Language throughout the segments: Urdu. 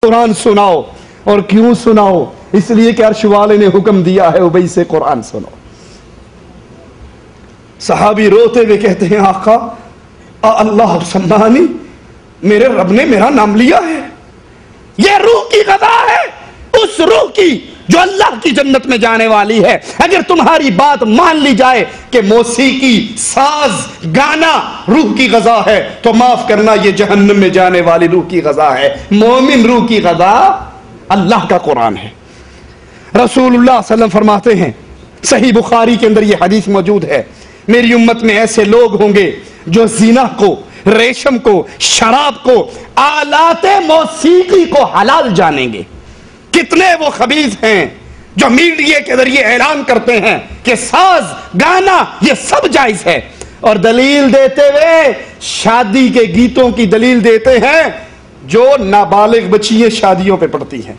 قرآن سناؤ. اور کیوں سناؤ؟ اس لیے کہ عرش والے نے حکم دیا ہے ابی سے قرآن سنو. صحابی روتے ہوئے کہتے ہیں آقا اللہ سمانی، میرے رب نے میرا نام لیا ہے. یہ روح کی غذا ہے، اس روح کی جو اللہ کی جنت میں جانے والی ہے. اگر تمہاری بات مان لی جائے کہ موسیقی، ساز، گانا روح کی غذا ہے تو معاف کرنا یہ جہنم میں جانے والی روح کی غذا ہے. مومن روح کی غذا اللہ کا قرآن ہے. رسول اللہ صلی اللہ علیہ وسلم فرماتے ہیں، صحیح بخاری کے اندر یہ حدیث موجود ہے، میری امت میں ایسے لوگ ہوں گے جو زنا کو، ریشم کو، شراب کو، آلات موسیقی کو حلال جانیں گے. کتنے وہ خبیث ہیں جو میڈیا کے ذریعے اعلان کرتے ہیں کہ ساز، گانا یہ سب جائز ہے، اور دلیل دیتے ہوئے شادی کے گیتوں کی دلیل دیتے ہیں جو نابالغ بچیاں شادیوں پہ پڑتی ہیں،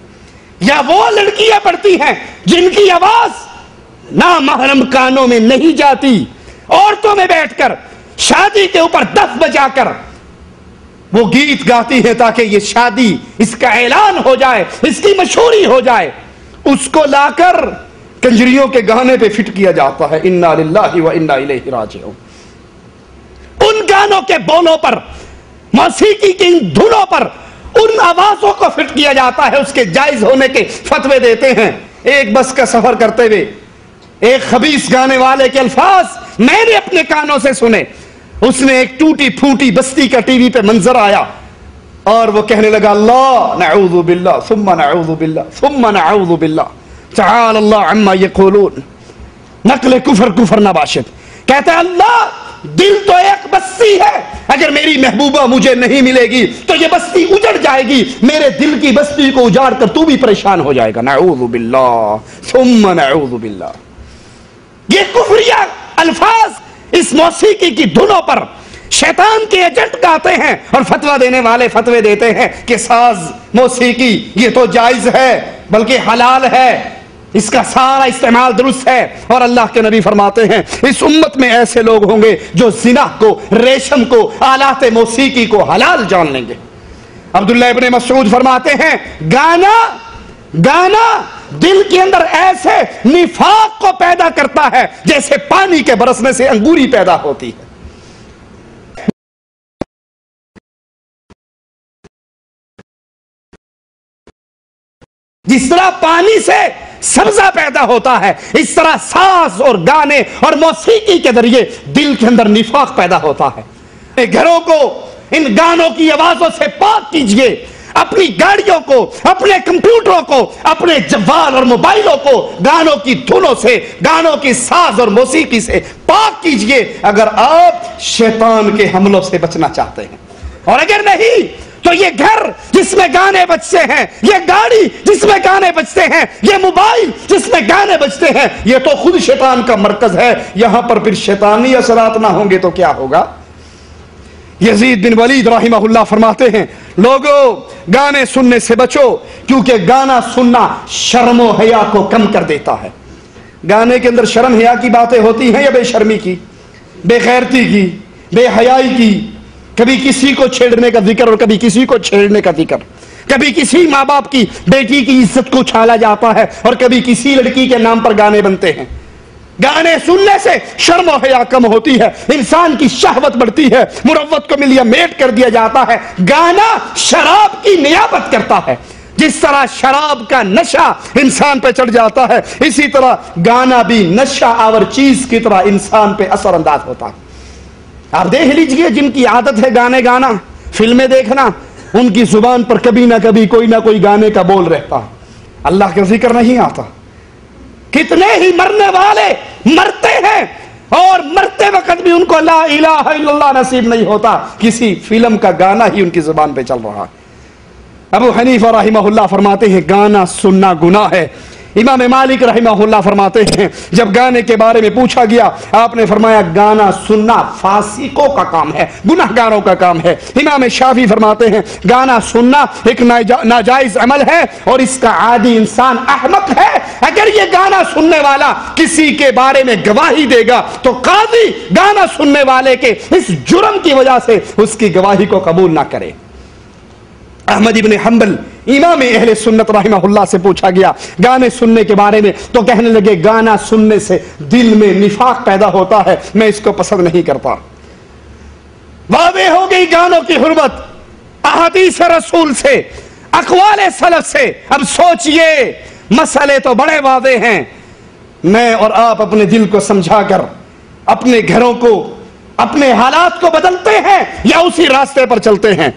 یا وہ لڑکیاں پڑتی ہیں جن کی آواز نامحرم کانوں میں نہیں جاتی. عورتوں میں بیٹھ کر شادی کے اوپر دف بجا کر وہ گیت گاتی ہے تاکہ یہ شادی، اس کا اعلان ہو جائے، اس کی مشہوری ہو جائے. اس کو لا کر کنجریوں کے گانے پہ فٹ کیا جاتا ہے. انا للہ و انا الیہ راجعون. ان گانوں کے بولوں پر، موسیقی کی ان دھنوں پر، ان آوازوں کو فٹ کیا جاتا ہے. اس کے جائز ہونے کے فتوے دیتے ہیں. ایک بس کا سفر کرتے ہوئے ایک خبیث گانے والے کے الفاظ میں نے اپنے کانوں سے سنے. اس نے ایک ٹوٹی پھوٹی بستی کا ٹی وی پہ منظر آیا اور وہ کہنے لگا اللہ نعوذ باللہ ثم نعوذ باللہ ثم نعوذ باللہ تعالی اللہ عما یقولون. نقل کفر نباشد. کہتا ہے اللہ دل تو ایک بستی ہے، اگر میری محبوبہ مجھے نہیں ملے گی تو یہ بستی اجڑ جائے گی. میرے دل کی بستی کو اجاڑ کر تو بھی پریشان ہو جائے گا. نعوذ باللہ ثم نعوذ باللہ. یہ کفریہ الفاظ اس موسیقی کی دھنوں پر شیطان کے ایجنٹ گاتے ہیں، اور فتویٰ دینے والے فتوے دیتے ہیں کہ ساز، موسیقی یہ تو جائز ہے بلکہ حلال ہے، اس کا سارا استعمال درست ہے. اور اللہ کے نبی فرماتے ہیں اس امت میں ایسے لوگ ہوں گے جو زنا کو، ریشم کو، آلات موسیقی کو حلال جان لیں گے. عبداللہ ابن مسعود فرماتے ہیں گانا دل کے اندر ایسے نفاق کو پیدا کرتا ہے جیسے پانی کے برسنے سے انگوری پیدا ہوتی ہے. جس طرح پانی سے سبزہ پیدا ہوتا ہے، اس طرح ساز اور گانے اور موسیقی کے ذریعے دل کے اندر نفاق پیدا ہوتا ہے. گھروں کو ان گانوں کی آوازوں سے پاک کیجئے. اپنی گاڑیوں کو، اپنے کمپیوٹروں کو، اپنے جوال اور موبائلوں کو گانوں کی دھنوں سے، گانوں کی ساز اور موسیقی سے پاک کیجئے اگر آپ شیطان کے حملوں سے بچنا چاہتے ہیں. اور اگر نہیں تو یہ گھر جس میں گانے بجتے ہیں، یہ گاڑی جس میں گانے بجتے ہیں، یہ موبائل جس میں گانے بجتے ہیں، یہ تو خود شیطان کا مرکز ہے. یہاں پر پھر شیطانی اثرات نہ ہوں گے تو کیا ہوگا؟ یزید بن ولید رحمہ اللہ فرماتے ہیں لوگو گانے سننے سے بچو، کیونکہ گانا سننا شرم و حیا کو کم کر دیتا ہے. گانے کے اندر شرم حیا کی باتیں ہوتی ہیں یا بے شرمی کی، بے غیرتی کی، بے حیائی کی. کبھی کسی کو چھیڑنے کا ذکر اور کبھی کسی کو چھیڑنے کا ذکر، کبھی کسی ماں باپ کی بیٹی کی عزت کو چھالا جاتا ہے اور کبھی کسی لڑکی کے نام پر گانے بنتے ہیں. گانے سننے سے شرم و حیا کم ہوتی ہے، انسان کی شہوت بڑھتی ہے، مروت کو ملیا میٹ کر دیا جاتا ہے. گانا شراب کی نیابت کرتا ہے. جس طرح شراب کا نشہ انسان پہ چڑھ جاتا ہے، اسی طرح گانا بھی نشہ آور چیز کی طرح انسان پہ اثر انداز ہوتا ہے. آپ دیکھ لیجئے جن کی عادت ہے گانے گانا، فلمیں دیکھنا، ان کی زبان پر کبھی نہ کبھی کوئی نہ کوئی گانے کا بول رہتا ہے، اللہ کا ذکر نہیں آتا. کتنے ہی مرنے والے مرتے ہیں اور مرتے وقت بھی ان کو لا الہ الا اللہ نصیب نہیں ہوتا، کسی فلم کا گانا ہی ان کی زبان پہ چل رہا ہے. ابو حنیفہ رحمہ اللہ فرماتے ہیں گانا سننا گناہ ہے. امام مالک رحمہ اللہ فرماتے ہیں جب گانے کے بارے میں پوچھا گیا آپ نے فرمایا گانا سننا فاسقوں کا کام ہے، گناہ گاروں کا کام ہے. امام شافعی فرماتے ہیں گانا سننا ایک ناجائز عمل ہے اور اس کا عادی انسان احمق ہے. اگر یہ گانا سننے والا کسی کے بارے میں گواہی دے گا تو قاضی گانا سننے والے کے اس جرم کی وجہ سے اس کی گواہی کو قبول نہ کرے. احمد ابن حنبل امام اہل سنت رحمہ اللہ سے پوچھا گیا گانے سننے کے بارے میں، تو کہنے لگے گانا سننے سے دل میں نفاق پیدا ہوتا ہے، میں اس کو پسند نہیں کرتا۔ واضح ہو گئی گانوں کی حرمت احادیث رسول سے، اقوال سلف سے۔ اب سوچئے، مسئلے تو بڑے واضح ہیں، میں اور آپ اپنے دل کو سمجھا کر اپنے گھروں کو، اپنے حالات کو بدلتے ہیں یا اسی راستے پر چلتے ہیں؟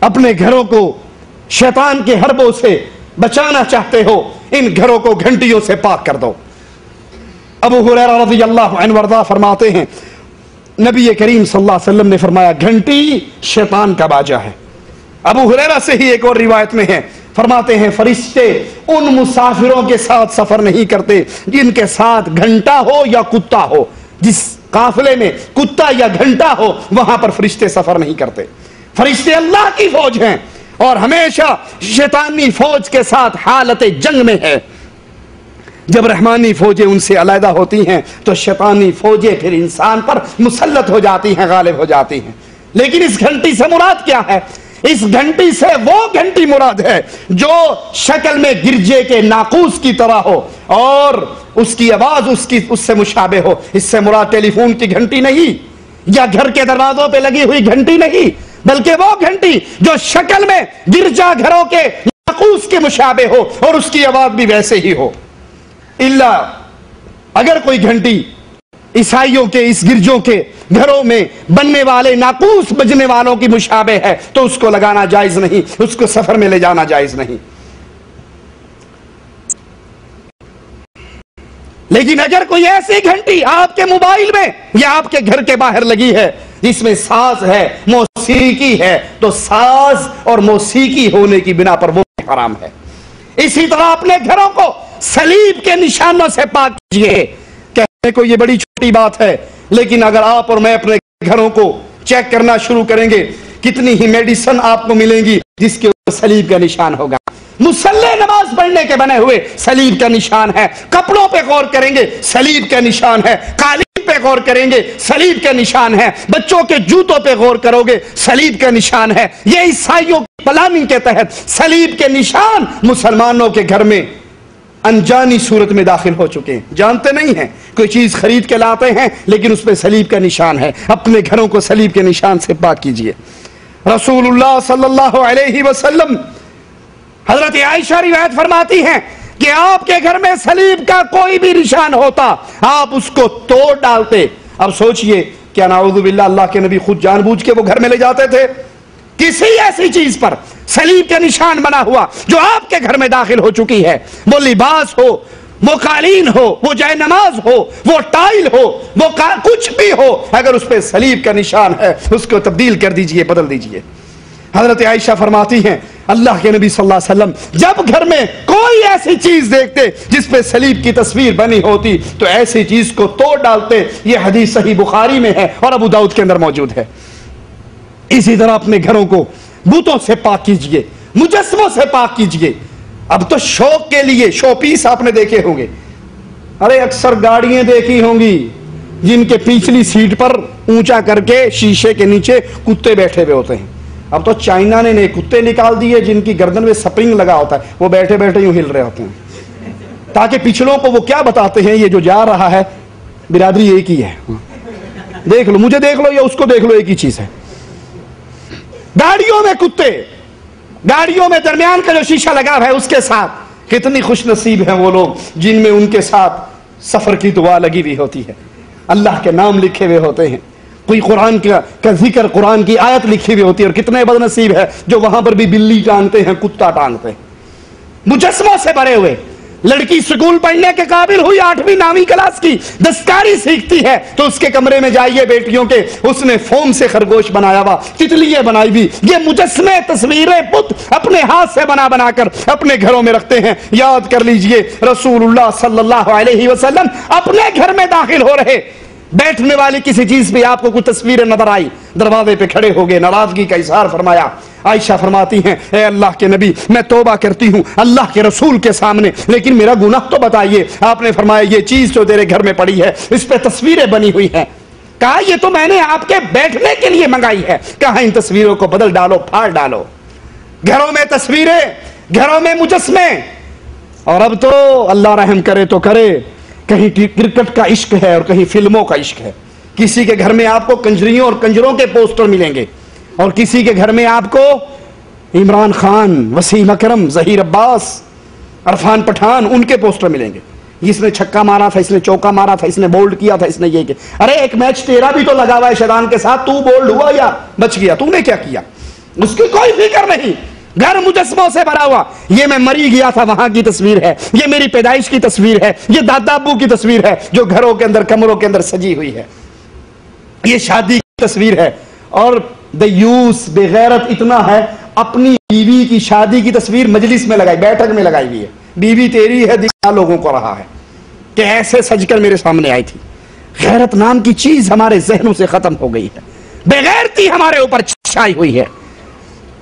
اپنے گھروں کو شیطان کے حربوں سے بچانا چاہتے ہو، ان گھروں کو گھنٹیوں سے پاک کر دو۔ ابو ہریرہ رضی اللہ عنہ وارضاہ فرماتے ہیں نبی کریم صلی اللہ علیہ وسلم نے فرمایا گھنٹی شیطان کا باجا ہے۔ ابو ہریرہ سے ہی ایک اور روایت میں ہے، فرماتے ہیں فرشتے ان مسافروں کے ساتھ سفر نہیں کرتے جن کے ساتھ گھنٹا ہو یا کتا ہو۔ جس قافلے میں کتا یا گھنٹا ہو وہاں پر فرشتے سفر نہیں کرتے۔ فرشتے اللہ کی فوج ہیں اور ہمیشہ شیطانی فوج کے ساتھ حالت جنگ میں ہے۔ جب رحمانی فوجیں ان سے علیحدہ ہوتی ہیں تو شیطانی فوجیں پھر انسان پر مسلط ہو جاتی ہیں، غالب ہو جاتی ہیں۔ لیکن اس گھنٹی سے مراد کیا ہے؟ اس گھنٹی سے وہ گھنٹی مراد ہے جو شکل میں گرجے کے ناقوس کی طرح ہو اور اس کی آواز اس سے مشابہ ہو۔ اس سے مراد ٹیلی فون کی گھنٹی نہیں یا گھر کے دروازوں پہ لگی ہوئی گھنٹی نہیں، بلکہ وہ گھنٹی جو شکل میں گرجا گھروں کے ناقوس کے مشابہ ہو اور اس کی آواز بھی ویسے ہی ہو۔ اگر کوئی گھنٹی عیسائیوں کے اس گرجوں کے گھروں میں بننے والے ناقوس بجنے والوں کی مشابہ ہے تو اس کو لگانا جائز نہیں، اس کو سفر میں لے جانا جائز نہیں۔ لیکن اگر کوئی ایسی گھنٹی آپ کے موبائل میں یا آپ کے گھر کے باہر لگی ہے جس میں ساز ہے، موسیقی ہے، تو ساز اور موسیقی ہونے کی بنا پر وہ حرام ہے۔ اسی طرح اپنے گھروں کو صلیب کے نشانوں سے پاک کیجئے۔ کہنے کو یہ بڑی چھوٹی بات ہے، لیکن اگر آپ اور میں اپنے گھروں کو چیک کرنا شروع کریں گے کتنی ہی میڈیسن آپ کو ملیں گی جس کے اوپر صلیب کا نشان ہوگا۔ مصلی نماز پڑھنے کے بنے ہوئے صلیب کا نشان ہے، کپڑوں پہ غور کریں گے صلیب کا نشان ہے، قالین پہ غور کریں گے صلیب کا نشان ہے، بچوں کے جوتوں پہ غور کرو گے صلیب کا نشان ہے۔ یہ عیسائیوں کی پلاننگ کے تحت صلیب کے نشان مسلمانوں کے گھر میں انجانی صورت میں داخل ہو چکے ہیں، جانتے نہیں ہیں۔ کوئی چیز خرید کے لاتے ہیں لیکن اس پہ صلیب کا نشان ہے۔ اپنے گھروں کو صلیب کے نشان سے پاک کیجئے۔ رسول اللہ صلی اللہ علیہ وسلم، حضرت عائشہ روایت فرماتی ہیں کہ آپ کے گھر میں صلیب کا کوئی بھی نشان ہوتا آپ اس کو توڑ ڈالتے۔ اب سوچئے کیا نعوذ باللہ اللہ کے نبی خود جان بوجھ کے وہ گھر میں لے جاتے تھے؟ کسی ایسی چیز پر صلیب کے نشان بنا ہوا جو آپ کے گھر میں داخل ہو چکی ہے، وہ لباس ہو، وہ قالین ہو، وہ جائے نماز ہو، وہ ٹائل ہو، وہ کچھ بھی ہو، اگر اس پہ صلیب کا نشان ہے اس کو تبدیل کر دیجئے، بدل دیجئے۔ حضرت عائشہ فرماتی ہیں اللہ کے نبی صلی اللہ علیہ وسلم جب گھر میں کوئی ایسی چیز دیکھتے جس پہ صلیب کی تصویر بنی ہوتی تو ایسی چیز کو توڑ ڈالتے۔ یہ حدیث صحیح بخاری میں ہے اور ابو داؤد کے اندر موجود ہے۔ اسی طرح اپنے گھروں کو بتوں سے پاک کیجئے، مجسموں سے پاک کیجئے۔ اب تو شوق کے لیے شو پیس آپ نے دیکھے ہوں گے، ارے اکثر گاڑیاں دیکھی ہوں گی جن کے پچھلی سیٹ پر اونچا کر کے شیشے کے نیچے کتے بیٹھے ہوئے ہوتے ہیں۔ اب تو چائنا نے نئے کتے نکال دیے جن کی گردن میں سپرنگ لگا ہوتا ہے، وہ بیٹھے بیٹھے یوں ہل رہے ہوتے ہیں تاکہ پچھلوں کو وہ کیا بتاتے ہیں یہ جو جا رہا ہے برادری ایک ہی ہے، دیکھ لو، مجھے دیکھ لو یا اس کو دیکھ لو، ایک ہی چیز ہے۔ گاڑیوں میں کتے، گاڑیوں میں درمیان کا جو شیشہ لگا ہے اس کے ساتھ کتنی خوش نصیب ہیں وہ لوگ جن میں ان کے ساتھ سفر کی دعا لگی ہوئی ہوتی ہے، اللہ کے نام لکھے ہوئے ہوتے ہیں، کوئی قرآن کا ذکر، قرآن کی آیت لکھی ہوئی ہوتی ہے۔ اور کتنے بد نصیب ہے جو وہاں پر بھی بلی ٹانگتے ہیں، کتا ٹانگتے ہیں، مجسموں سے بھرے ہوئے۔ لڑکی سکول پڑھنے کے قابل ہوئی 8ویں 9ویں کلاس کی، دستکاری سیکھتی ہے تو اس کے کمرے میں جائیے بیٹیوں کے، اس نے فوم سے خرگوش بنایا ہوا، تتلیاں بنائی ہوئی، یہ مجسمے، تصویریں، بت اپنے ہاتھ سے بنا بنا کر اپنے گھروں میں رکھتے ہیں۔ یاد کر لیجئے رسول اللہ صلی اللہ علیہ وسلم اپنے گھر میں داخل ہو رہے، بیٹھنے والی کسی چیز پہ آپ کو کوئی تصویریں نظر آئی، دروازے پہ کھڑے ہو گئے، ناراضگی کا اظہار فرمایا۔ عائشہ فرماتی ہیں اے اللہ کے نبی میں توبہ کرتی ہوں اللہ کے رسول کے سامنے، لیکن میرا گناہ تو بتائیے۔ آپ نے فرمایا یہ چیز جو تیرے گھر میں پڑی ہے اس پہ تصویریں بنی ہوئی ہیں۔ کہا یہ تو میں نے آپ کے بیٹھنے کے لیے منگائی ہے۔ کہا ان تصویروں کو بدل ڈالو، پھاڑ ڈالو۔ گھروں میں تصویریں، گھروں میں مجسمے. اور اب تو اللہ رحم کرے تو کرے، کہیں کرکٹ کا عشق ہے اور کہیں فلموں کا عشق ہے. کسی کے گھر میں آپ کو کنجریوں اور کنجروں کے پوسٹر ملیں گے، اور کسی کے گھر میں آپ کو عمران خان، وسیم اکرم، ظہیر عباس، عرفان پٹھان، ان کے پوسٹر ملیں گے. اس نے چھکا مارا تھا، اس نے چوکا مارا تھا، اس نے بولڈ کیا تھا، اس نے یہ کیا. ارے ایک میچ تیرا بھی تو لگا ہوا ہے شیطان کے ساتھ، تو بولڈ ہوا یا بچ گیا؟ تو نے کیا کیا؟ اس کی کوئی فکر نہیں. گھر مجسموں سے بھرا ہوا. یہ میں مری گیا تھا وہاں کی تصویر ہے، یہ میری پیدائش کی تصویر ہے، یہ دادا ابو کی تصویر ہے جو گھروں کے اندر، کمروں کے اندر سجی ہوئی ہے. یہ شادی کی تصویر ہے. اور دیوس بے غیرت اتنا ہے، اپنی بیوی کی شادی کی تصویر مجلس میں لگائی، بیٹھک میں لگائی ہوئی ہے. بیوی تیری ہے، دکھا لوگوں کو رہا ہے کہ ایسے سج کر میرے سامنے آئی تھی. غیرت نام کی چیز ہمارے ذہنوں سے ختم ہو گئی ہے. بے غیرتی ہمارے اوپر چھائی ہوئی ہے.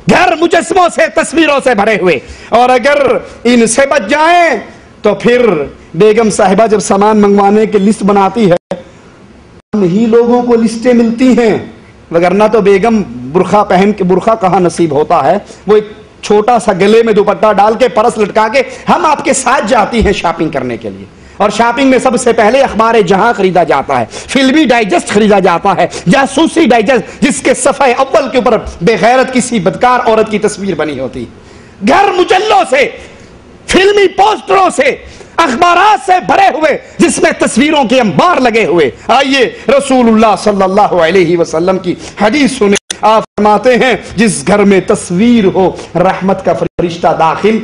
گھر مجسموں سے، تصویروں سے بھرے ہوئے. اور اگر ان سے بچ جائیں تو پھر بیگم صاحبہ جب سامان منگوانے کی لسٹ بناتی ہے، ہم ہی لوگوں کو لسٹیں ملتی ہیں، وگرنہ تو بیگم برقع پہن کے، برقع کہاں نصیب ہوتا ہے، وہ ایک چھوٹا سا گلے میں دوپٹہ ڈال کے، پرس لٹکا کے ہم آپ کے ساتھ جاتی ہیں شاپنگ کرنے کے لیے. اور شاپنگ میں سب سے پہلے اخبار جہاں خریدا جاتا ہے، فلمی ڈائجسٹ خریدا جاتا ہے، جاسوسی ڈائجسٹ جس کے صفحے اول کے اوپر بے غیرت کسی بدکار عورت کی تصویر بنی ہوتی. گھر مجلوں سے، فلمی پوسٹروں سے، اخبارات سے بھرے ہوئے جس میں تصویروں کے انبار لگے ہوئے. آئیے رسول اللہ صلی اللہ علیہ وسلم کی حدیث سنیں. آپ فرماتے ہیں جس گھر میں تصویر ہو رحمت کا فرشتہ داخل.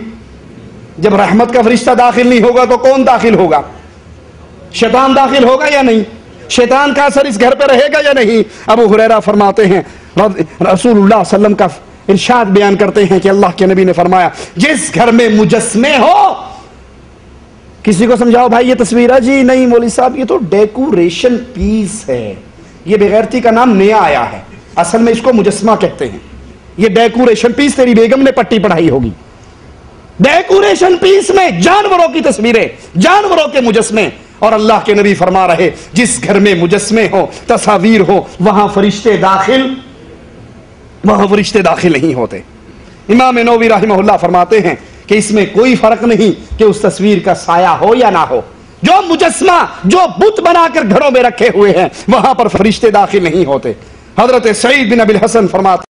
جب رحمت کا فرشتہ داخل نہیں ہوگا تو کون داخل ہوگا؟ شیطان داخل ہوگا یا نہیں؟ شیطان کا اثر اس گھر پہ رہے گا یا نہیں؟ ابو ہریرہ فرماتے ہیں، رسول اللہ صلی اللہ علیہ وسلم کا ارشاد بیان کرتے ہیں کہ اللہ کے نبی نے فرمایا جس گھر میں مجسمے ہو. کسی کو سمجھاؤ بھائی یہ تصویر ہے. جی نہیں مولوی صاحب، یہ تو ڈیکوریشن پیس ہے. یہ بغیرتی کا نام نیا آیا ہے، اصل میں اس کو مجسمہ کہتے ہیں. یہ ڈیکوریشن پیس تیری بیگم نے پٹی پڑھائی ہوگی. ڈیکوریشن پیس میں جانوروں کی تصویریں، جانوروں کے مجسمے. اور اللہ کے نبی فرما رہے جس گھر میں مجسمے ہو، تصاویر ہو، وہاں فرشتے داخل نہیں ہوتے. امام نووی رحمہ اللہ فرماتے ہیں کہ اس میں کوئی فرق نہیں کہ اس تصویر کا سایہ ہو یا نہ ہو. جو مجسمہ، جو بت بنا کر گھروں میں رکھے ہوئے ہیں، وہاں پر فرشتے داخل نہیں ہوتے. حضرت سعید بن ابی الحسن فرماتے